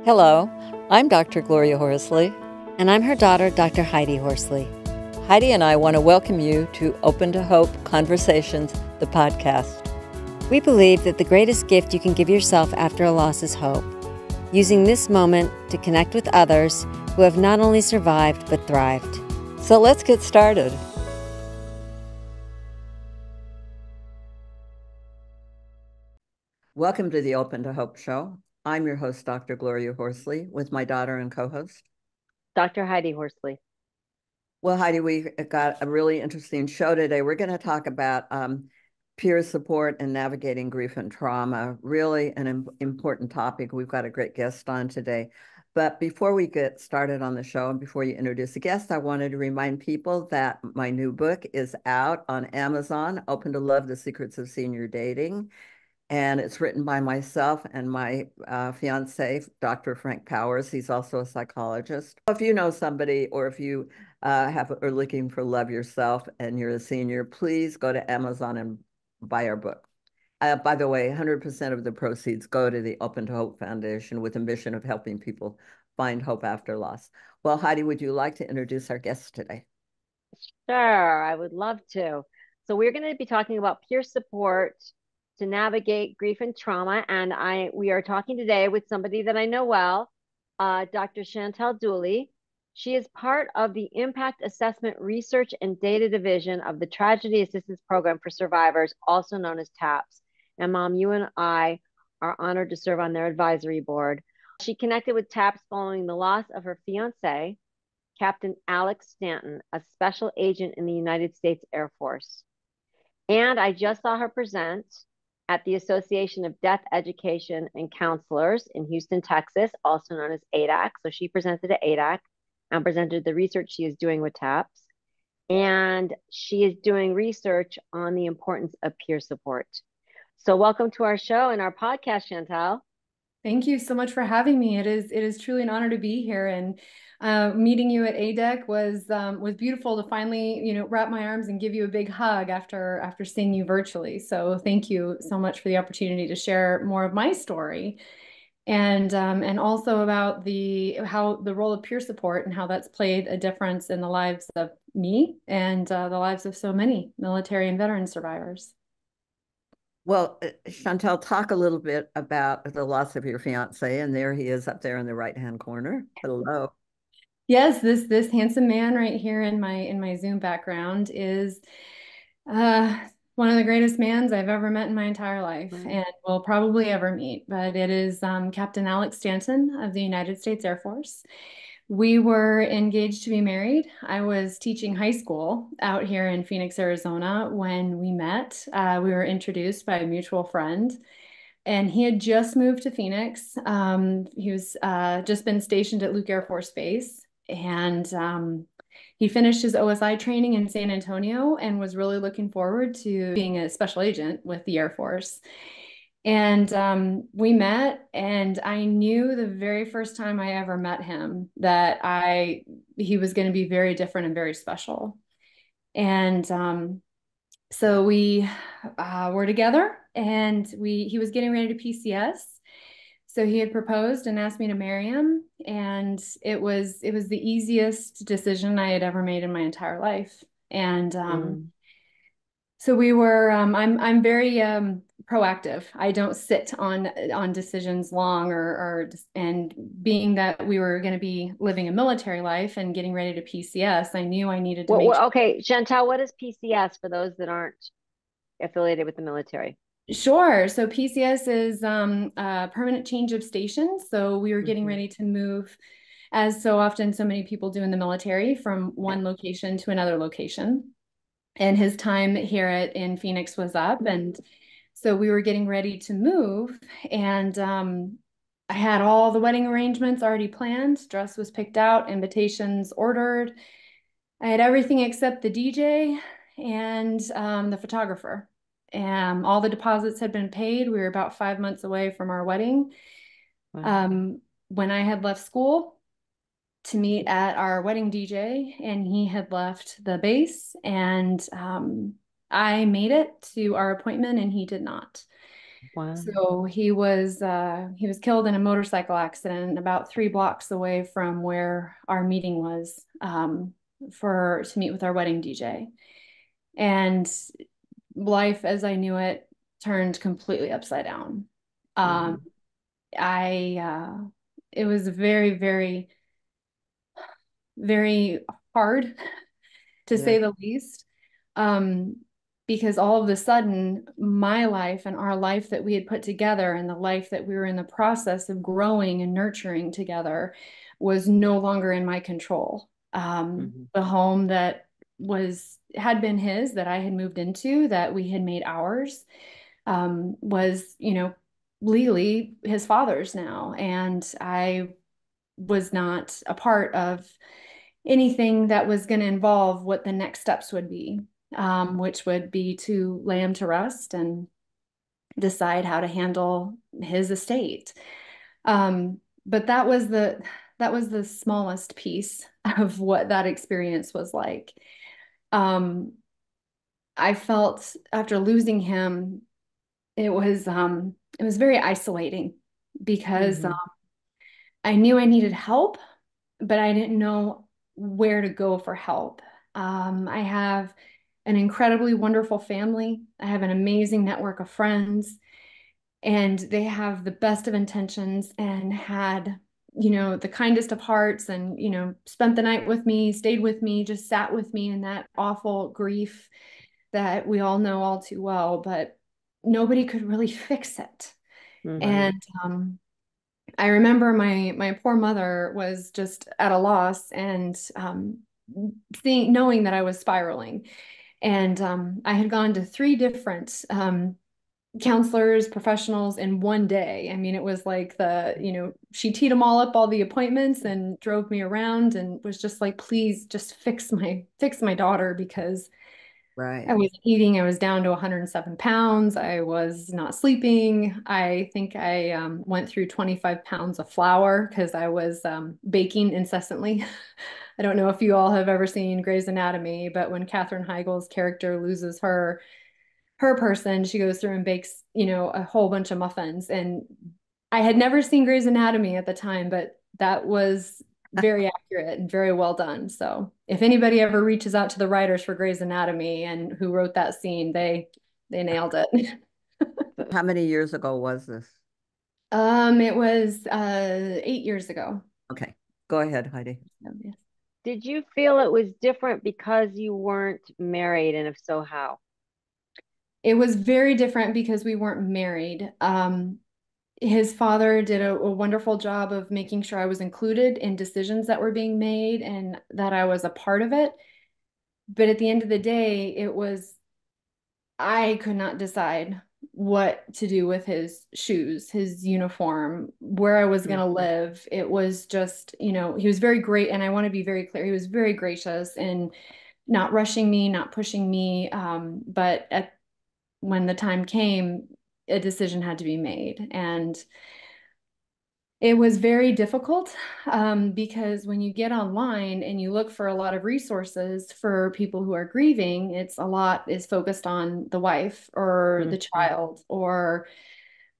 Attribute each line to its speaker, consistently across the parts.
Speaker 1: Hello, I'm Dr. Gloria Horsley.
Speaker 2: And I'm her daughter, Dr. Heidi Horsley.
Speaker 1: Heidi and I want to welcome you to Open to Hope Conversations, the podcast.
Speaker 2: We believe that the greatest gift you can give yourself after a loss is hope, using this moment to connect with others who have not only survived but thrived.
Speaker 1: So let's get started. Welcome to the Open to Hope show. I'm your host, Dr. Gloria Horsley, with my daughter and co-host,
Speaker 2: Dr. Heidi Horsley.
Speaker 1: Well, Heidi, we got a really interesting show today. We're going to talk about peer support and navigating grief and trauma, really an important topic. We've got a great guest on today. But before we get started on the show and before you introduce the guest, I wanted to remind people that my new book is out on Amazon, Open to Love, The Secrets of Senior Dating. And it's written by myself and my fiance, Dr. Frank Powers. He's also a psychologist. If you know somebody, or if you are looking for love yourself and you're a senior, please go to Amazon and buy our book. By the way, 100% of the proceeds go to the Open to Hope Foundation with a mission of helping people find hope after loss. Well, Heidi, would you like to introduce our guest today?
Speaker 2: Sure, I would love to. So we're going to be talking about peer support to navigate grief and trauma. And we are talking today with somebody that I know well, Dr. Chantel Dooley. She is part of the Impact Assessment Research and Data Division of the Tragedy Assistance Program for Survivors, also known as TAPS. And Mom, you and I are honored to serve on their advisory board. She connected with TAPS following the loss of her fiance, Captain Alex Stanton, a special agent in the United States Air Force. And I just saw her present at the Association of Death Education and Counselors in Houston, Texas, also known as ADAC. So she presented at ADAC and presented the research she is doing with TAPS. And she is doing research on the importance of peer support. So welcome to our show and our podcast, Chantel.
Speaker 3: Thank you so much for having me. It is truly an honor to be here, and meeting you at ADEC was beautiful to finally wrap my arms and give you a big hug after seeing you virtually. So thank you so much for the opportunity to share more of my story, and also about how the role of peer support and how that's played a difference in the lives of me and the lives of so many military and veteran survivors.
Speaker 1: Well, Chantel, talk a little bit about the loss of your fiance, and there he is up there in the right-hand corner. Hello.
Speaker 3: Yes, this handsome man right here in my Zoom background is one of the greatest mans I've ever met in my entire life, and will probably ever meet. But it is Captain Alex Stanton of the United States Air Force. We were engaged to be married. I was teaching high school out here in Phoenix, Arizona when we met. We were introduced by a mutual friend, and he had just moved to Phoenix. He was just been stationed at Luke Air Force Base, and he finished his OSI training in San Antonio and was really looking forward to being a special agent with the Air Force. And we met, and I knew the very first time I ever met him that he was going to be very different and very special. And so we were together, and he was getting ready to PCS. So he had proposed and asked me to marry him, and it was the easiest decision I had ever made in my entire life. And so we were. I'm very proactive. I don't sit on decisions long and being that we were going to be living a military life and getting ready to PCS, I knew I needed to
Speaker 2: Okay, Chantel, what is PCS for those that aren't affiliated with the military?
Speaker 3: Sure. So PCS is a permanent change of station. So we were getting ready to move, as so often so many people do in the military, from one location to another location. And his time here in Phoenix was up, and so we were getting ready to move, and I had all the wedding arrangements already planned. Dress was picked out, invitations ordered. I had everything except the DJ and the photographer. And all the deposits had been paid. We were about 5 months away from our wedding. Wow. When I had left school to meet at our wedding DJ, and he had left the base, and I made it to our appointment and he did not.
Speaker 2: Wow.
Speaker 3: So he was killed in a motorcycle accident about 3 blocks away from where our meeting was, to meet with our wedding DJ. And life as I knew it turned completely upside down. Um, I It was very, very, very hard to
Speaker 1: Yeah.
Speaker 3: say the least. Um, because all of a sudden, my life and our life that we had put together and the life that we were in the process of growing and nurturing together was no longer in my control. The home that had been his, that I had moved into, that we had made ours, was, legally his father's now. And I was not a part of anything that was going to involve what the next steps would be, which would be to lay him to rest and decide how to handle his estate. But that was the smallest piece of what that experience was like. Um, I felt after losing him, it was very isolating because I knew I needed help, but I didn't know where to go for help. I have an incredibly wonderful family. I have an amazing network of friends, and they have the best of intentions and had, the kindest of hearts and, spent the night with me, stayed with me, just sat with me in that awful grief that we all know all too well, but nobody could really fix it. And I remember my poor mother was just at a loss and knowing that I was spiraling. And I had gone to 3 different counselors, professionals in one day. I mean, it was like she teed them all up, all the appointments, and drove me around and was just like, please just fix my daughter, because
Speaker 1: Right.
Speaker 3: I wasn't eating. I was down to 107 pounds. I was not sleeping. I think I went through 25 pounds of flour because I was baking incessantly. I don't know if you all have ever seen Grey's Anatomy, but when Katherine Heigl's character loses her person, she goes through and bakes, a whole bunch of muffins. And I had never seen Grey's Anatomy at the time, but that was very accurate and very well done. So if anybody ever reaches out to the writers for Grey's Anatomy and who wrote that scene, they nailed it.
Speaker 1: How many years ago was this?
Speaker 3: It was 8 years ago.
Speaker 1: Okay, go ahead, Heidi.
Speaker 3: Yes.
Speaker 2: Did you feel it was different because you weren't married? And if so, how?
Speaker 3: It was very different because we weren't married. His father did a wonderful job of making sure I was included in decisions that were being made and that I was a part of it. But at the end of the day, I could not decide what to do with his shoes, his uniform, where I was going to live. It was just, he was very great. And I want to be very clear, he was very gracious in not rushing me, not pushing me. But when the time came, a decision had to be made. And it was very difficult because when you get online and you look for a lot of resources for people who are grieving, a lot is focused on the wife or the child or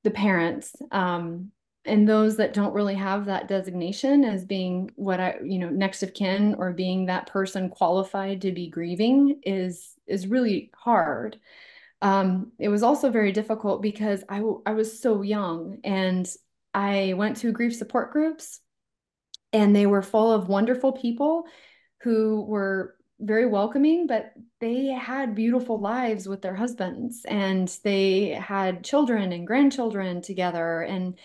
Speaker 3: the parents. And those that don't really have that designation as being next of kin or being that person qualified to be grieving is really hard. It was also very difficult because I was so young, and I went to grief support groups, and they were full of wonderful people who were very welcoming, but they had beautiful lives with their husbands, and they had children and grandchildren together. And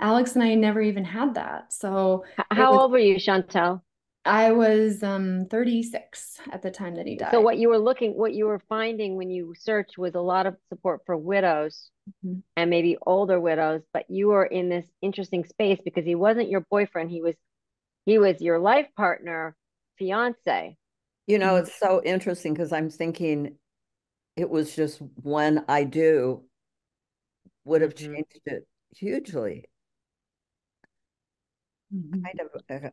Speaker 3: Alex and I never even had that. So
Speaker 2: How old were you, Chantel?
Speaker 3: I was 36 at the time that he
Speaker 2: So
Speaker 3: died.
Speaker 2: what you were finding when you searched was a lot of support for widows and maybe older widows, but you were in this interesting space because he wasn't your boyfriend. He was your life partner, fiance.
Speaker 1: It's so interesting because I'm thinking it was just when I do would have changed it hugely.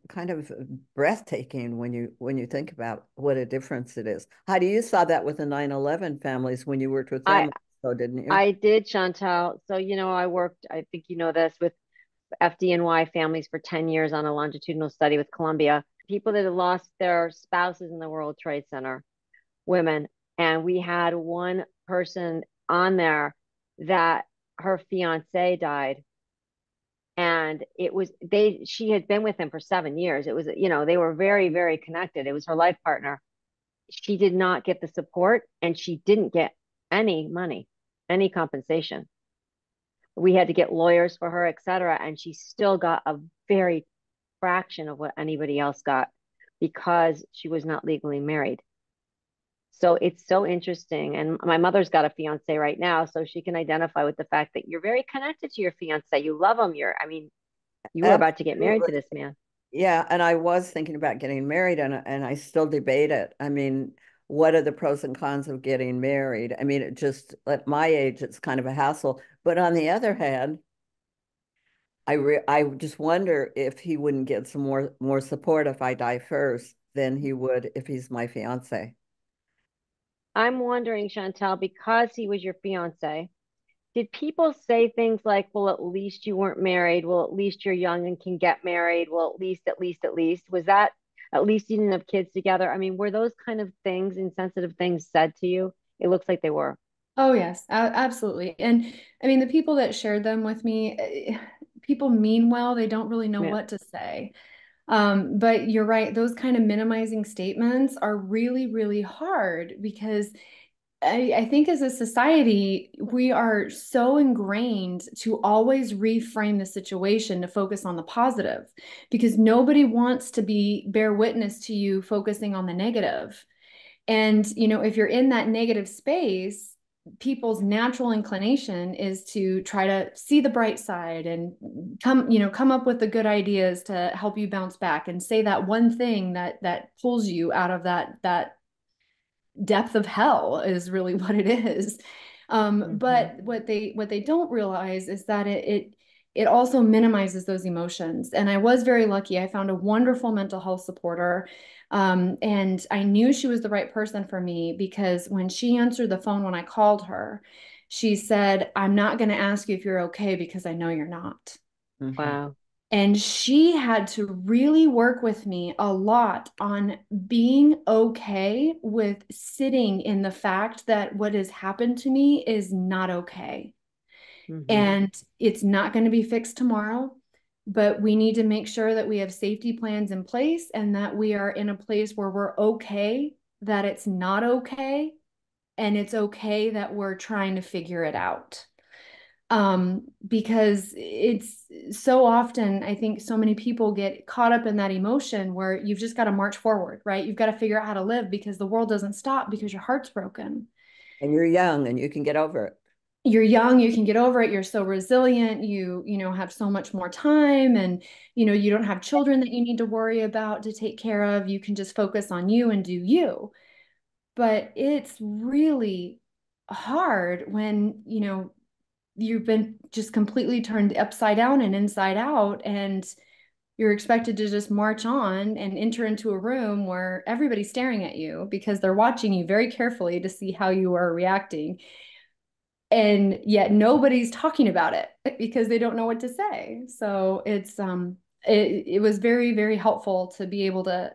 Speaker 1: Kind of breathtaking when you think about what a difference it is. How do you saw that with the 9/11 families when you worked with
Speaker 2: I
Speaker 1: them? So didn't you?
Speaker 2: I did, Chantel. So, I worked, I think you know this, with FDNY families for 10 years on a longitudinal study with Columbia. People that had lost their spouses in the World Trade Center, women. And we had one person on there that her fiance died. And she had been with him for 7 years. It was, they were very, very connected. It was her life partner. She did not get the support and she didn't get any money, any compensation. We had to get lawyers for her, et cetera. And she still got a very fraction of what anybody else got because she was not legally married. So it's so interesting. And my mother's got a fiance right now, so she can identify with the fact that you're very connected to your fiance. You love him. You were about to get married to
Speaker 1: Absolutely.
Speaker 2: this man.
Speaker 1: Yeah, and I was thinking about getting married, and I still debate it. I mean, what are the pros and cons of getting married? I mean, it just at my age, it's kind of a hassle. But on the other hand, I just wonder if he wouldn't get some more support if I die first than he would if he's my fiance.
Speaker 2: I'm wondering, Chantel, because he was your fiance, did people say things like, well, at least you weren't married? Well, at least you're young and can get married? Well, at least. Was that at least you didn't have kids together? I mean, were those kind of things, insensitive things said to you? It looks like they were.
Speaker 3: Oh, yes, absolutely. And I mean, the people that shared them with me, people mean well, they don't really know
Speaker 2: Yeah.
Speaker 3: what to say. But you're right, those kind of minimizing statements are really, really hard because I think as a society, we are so ingrained to always reframe the situation to focus on the positive because nobody wants to bear witness to you focusing on the negative. And, if you're in that negative space, people's natural inclination is to try to see the bright side and come up with the good ideas to help you bounce back and say that one thing that pulls you out of that depth of hell is really what it is. But what they don't realize is that it also minimizes those emotions. And I was very lucky. I found a wonderful mental health supporter. And I knew she was the right person for me because when she answered the phone when I called her, she said, "I'm not going to ask you if you're okay because I know you're not."
Speaker 1: Mhm.
Speaker 2: Wow.
Speaker 3: And she had to really work with me a lot on being okay with sitting in the fact that what has happened to me is not okay.
Speaker 2: Hmm.
Speaker 3: And it's not going to be fixed tomorrow, but we need to make sure that we have safety plans in place and that we are in a place where we're okay, that it's not okay, and it's okay that we're trying to figure it out. Because it's so often, I think so many people get caught up in that emotion where you've just got to march forward, right? You've got to figure out how to live because the world doesn't stop because your heart's broken.
Speaker 1: And you're young and you can get over it.
Speaker 3: You're young, you can get over it, you're so resilient, you have so much more time, and you don't have children that you need to worry about to take care of. You can just focus on you and do you. But it's really hard when you've been just completely turned upside down and inside out, and you're expected to just march on and enter into a room where everybody's staring at you because they're watching you very carefully to see how you are reacting. And yet nobody's talking about it because they don't know what to say. So it was very, very helpful to be able to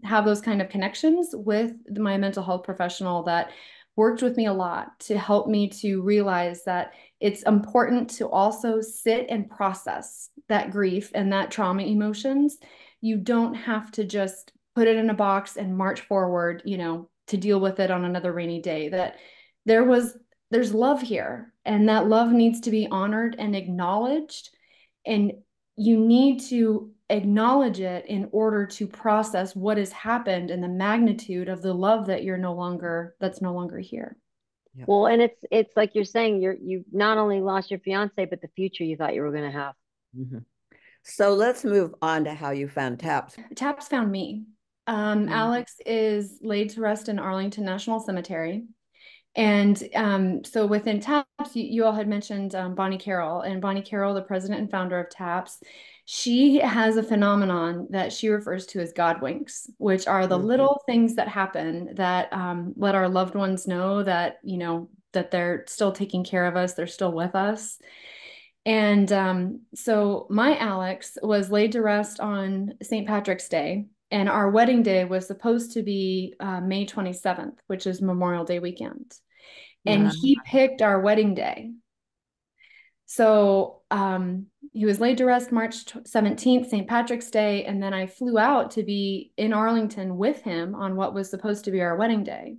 Speaker 3: have those kind of connections with my mental health professional that worked with me a lot to help me to realize that it's important to also sit and process that grief and that trauma emotions. You don't have to just put it in a box and march forward, to deal with it on another rainy day. That there was there's love here, and that love needs to be honored and acknowledged. And you need to acknowledge it in order to process what has happened and the magnitude of the love that's no longer here.
Speaker 1: Yep.
Speaker 2: Well, and it's like you're saying, you not only lost your fiance, but the future you thought you were going to have.
Speaker 1: Mhm. So let's move on to how you found TAPS.
Speaker 3: TAPS found me. Alex is laid to rest in Arlington National Cemetery. And so within TAPS, you all had mentioned Bonnie Carroll, and Bonnie Carroll, the president and founder of TAPS, she has a phenomenon that she refers to as God winks, which are the little things that happen that let our loved ones know that, that they're still taking care of us. They're still with us. And so my Alex was laid to rest on St. Patrick's Day, and our wedding day was supposed to be May 27th, which is Memorial Day weekend. And he picked our wedding day. So he was laid to rest March 17th, St. Patrick's Day, and then I flew out to be in Arlington with him on what was supposed to be our wedding day.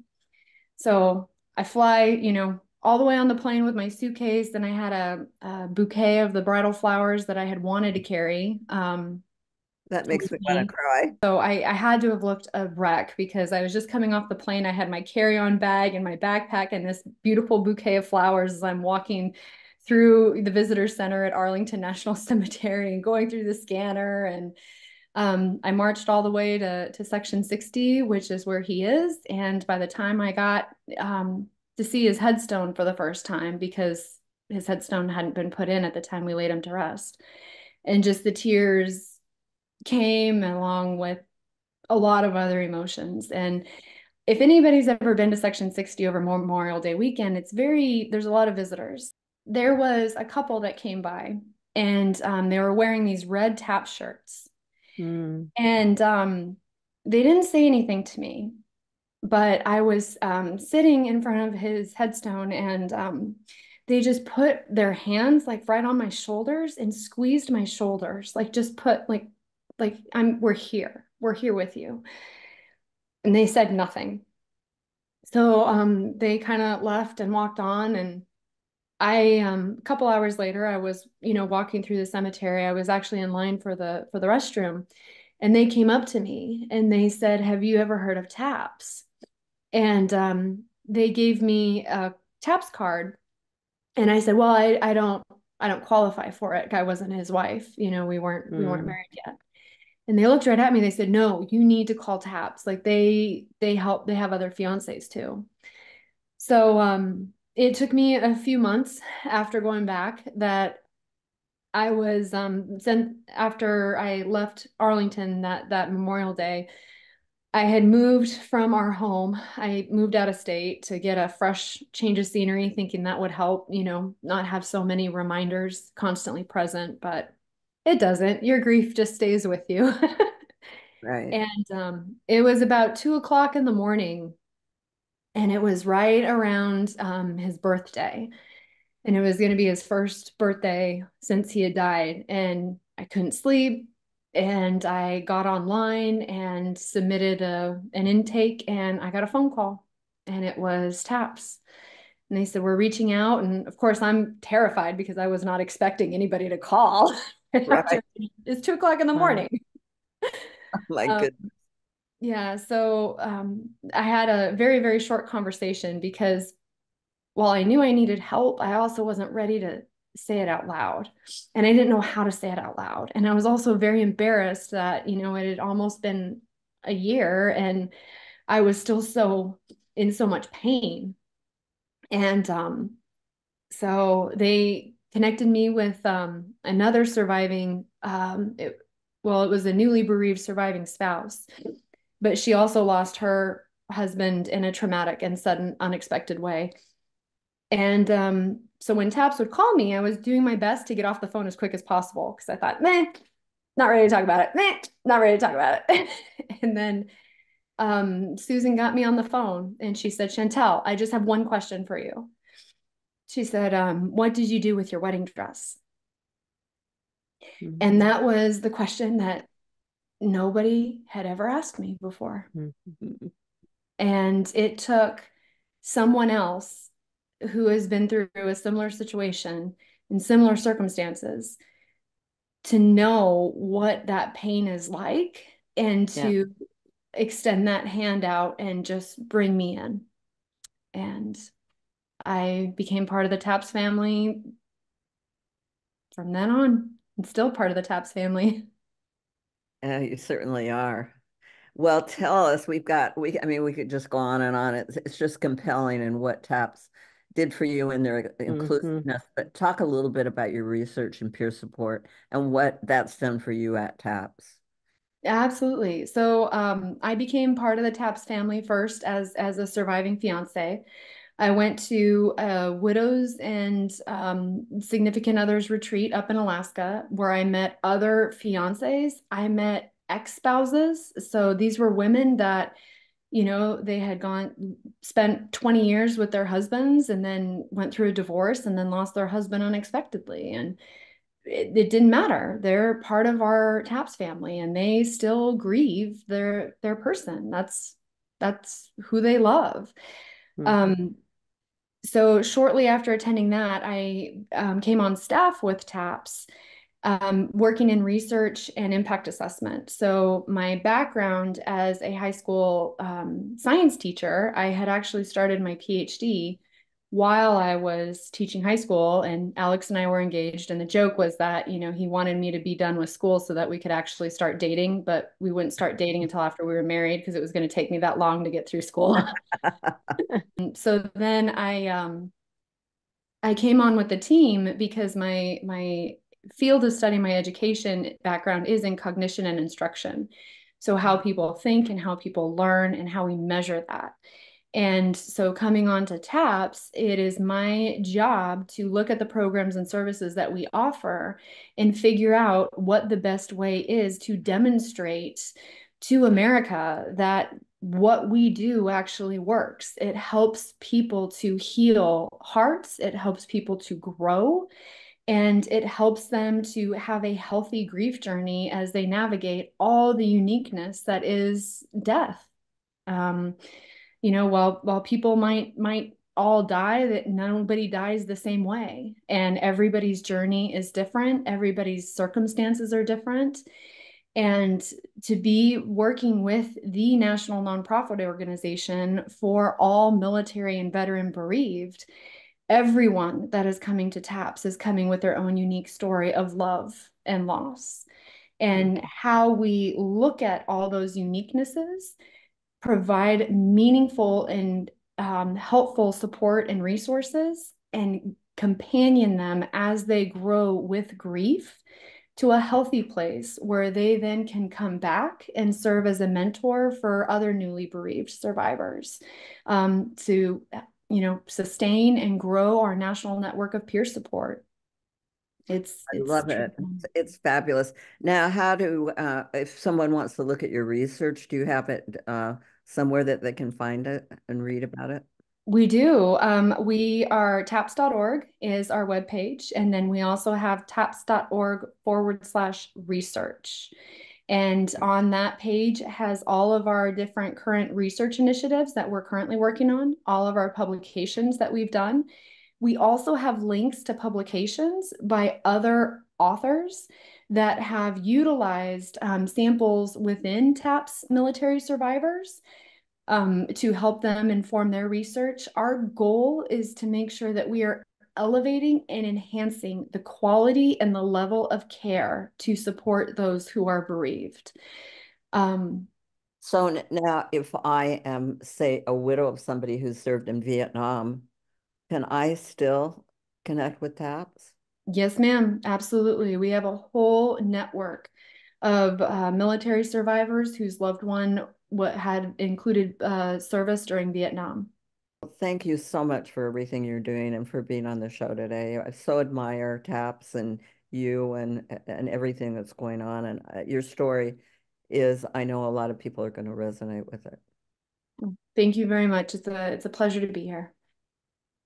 Speaker 3: So I fly, you know, all the way on the plane with my suitcase. Then I had a bouquet of the bridal flowers that I had wanted to carry.
Speaker 1: That makes me want to cry.
Speaker 3: So I had to have looked a wreck because I was just coming off the plane. I had my carry-on bag and my backpack and this beautiful bouquet of flowers as I'm walking through the visitor center at Arlington National Cemetery and going through the scanner. And I marched all the way to section 60, which is where he is. And by the time I got to see his headstone for the first time, because his headstone hadn't been put in at the time we laid him to rest, and just the tears came along with a lot of other emotions. And if anybody's ever been to section 60 over Memorial Day weekend, there's a lot of visitors. There was a couple that came by, and they were wearing these red tap shirts. And they didn't say anything to me, but I was sitting in front of his headstone, and they just put their hands like right on my shoulders and squeezed my shoulders, like just put like we're here with you. And they said nothing. So they kind of left and walked on. And a couple hours later, I was, you know, walking through the cemetery. I was actually in line for the restroom, and they came up to me and they said, "Have you ever heard of TAPS?" And they gave me a TAPS card, and I said, "Well, I don't qualify for it. I wasn't his wife. You know, we weren't married yet." And they looked right at me. They said, "No, you need to call TAPS. Like they help. They have other fiancés too." So it took me a few months after going back that I was sent after I left Arlington that Memorial Day. I had moved from our home. I moved out of state to get a fresh change of scenery, thinking that would help, you know, not have so many reminders constantly present, but it doesn't. Your grief just stays with you.
Speaker 1: Right.
Speaker 3: And it was about 2 o'clock in the morning, and it was right around his birthday. And it was going to be his first birthday since he had died. And I couldn't sleep. And I got online and submitted an intake, and I got a phone call, and it was TAPS. And they said, "We're reaching out." And of course, I'm terrified because I was not expecting anybody to call.
Speaker 1: Right.
Speaker 3: It's 2 o'clock in the morning.
Speaker 1: Oh my goodness.
Speaker 3: Yeah. So I had a very, very short conversation because while I knew I needed help, I also wasn't ready to say it out loud. And I didn't know how to say it out loud. And I was also very embarrassed that, you know, it had almost been a year and I was still in so much pain. And so they connected me with another surviving, it was a newly bereaved surviving spouse, but she also lost her husband in a traumatic and sudden, unexpected way. And so when TAPS would call me, I was doing my best to get off the phone as quick as possible because I thought, meh, not ready to talk about it. Meh, not ready to talk about it. And then Susan got me on the phone and she said, "Chantel, I just have one question for you." She said, "What did you do with your wedding dress?" And that was the question that nobody had ever asked me before. And it took someone else who has been through a similar situation in similar circumstances to know what that pain is like and to extend that hand out and just bring me in. And I became part of the TAPS family from then on. I'm still part of the TAPS family.
Speaker 1: You certainly are. Well, tell us, I mean, we could just go on and on. It's just compelling and what TAPS did for you and their inclusiveness. But talk a little bit about your research and peer support and what that's done for you at TAPS.
Speaker 3: Absolutely. So I became part of the TAPS family first as a surviving fiance. I went to a widows and significant others retreat up in Alaska where I met other fiancés. I met ex-spouses. So these were women that, they had spent 20 years with their husbands and then went through a divorce and then lost their husband unexpectedly. And it didn't matter. They're part of our TAPS family and they still grieve their person. That's who they love. So shortly after attending that, I came on staff with TAPS, working in research and impact assessment. So my background as a high school science teacher, I had actually started my PhD while I was teaching high school, and Alex and I were engaged. And the joke was that, he wanted me to be done with school so that we could actually start dating, but we wouldn't start dating until after we were married because it was going to take me that long to get through school. So then I came on with the team because my field of study, my education background is in cognition and instruction. So how people think and how people learn and how we measure that. And so coming on to TAPS, it is my job to look at the programs and services that we offer and figure out what the best way is to demonstrate to America that what we do actually works. It helps people to heal hearts. It helps people to grow. And it helps them to have a healthy grief journey as they navigate all the uniqueness that is death. While people might all die, that nobody dies the same way. And everybody's journey is different. Everybody's circumstances are different. And to be working with the national nonprofit organization for all military and veteran bereaved, everyone that is coming to TAPS is coming with their own unique story of love and loss. And how we look at all those uniquenesses, provide meaningful and helpful support and resources, and companion them as they grow with grief to a healthy place where they then can come back and serve as a mentor for other newly bereaved survivors, to sustain and grow our national network of peer support.
Speaker 1: I love it. It's fabulous. Now, if someone wants to look at your research, do you have it somewhere that they can find it and read about it?
Speaker 3: We do. We are taps.org is our webpage. And then we also have taps.org/research. And on that page has all of our different current research initiatives that we're currently working on, all of our publications that we've done. We also have links to publications by other authors that have utilized samples within TAPS military survivors to help them inform their research. Our goal is to make sure that we are elevating and enhancing the quality and the level of care to support those who are bereaved.
Speaker 1: So now, if I am, say, a widow of somebody who served in Vietnam, can I still connect with TAPS?
Speaker 3: Yes, ma'am. Absolutely. We have a whole network of military survivors whose loved one had included service during Vietnam.
Speaker 1: Well, thank you so much for everything you're doing and for being on the show today. I so admire TAPS and you and everything that's going on. And your story is, I know a lot of people are going to resonate with it.
Speaker 3: Thank you very much. It's a pleasure to be here.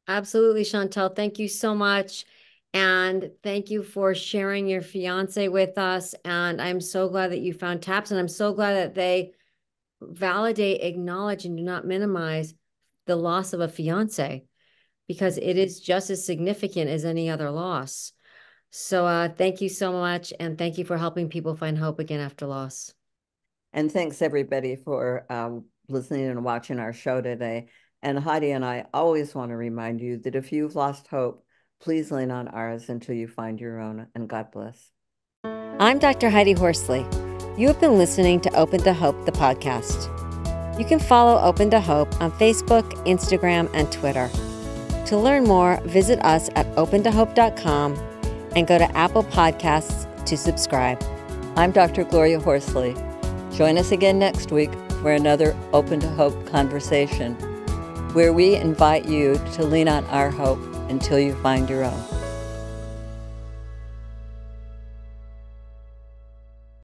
Speaker 2: Absolutely, Chantel. Thank you so much. And thank you for sharing your fiance with us. And I'm so glad that you found TAPS. And I'm so glad that they validate, acknowledge, and do not minimize the loss of a fiance, because it is just as significant as any other loss. So thank you so much. And thank you for helping people find hope again after loss.
Speaker 1: And thanks everybody for listening and watching our show today. And Heidi and I always want to remind you that if you've lost hope, please lean on ours until you find your own, and God bless.
Speaker 4: I'm Dr. Heidi Horsley. You have been listening to Open to Hope, the podcast. You can follow Open to Hope on Facebook, Instagram, and Twitter. To learn more, visit us at opentohope.com and go to Apple Podcasts to subscribe.
Speaker 1: I'm Dr. Gloria Horsley. Join us again next week for another Open to Hope conversation.
Speaker 4: where we invite you to lean on our hope until you find your own.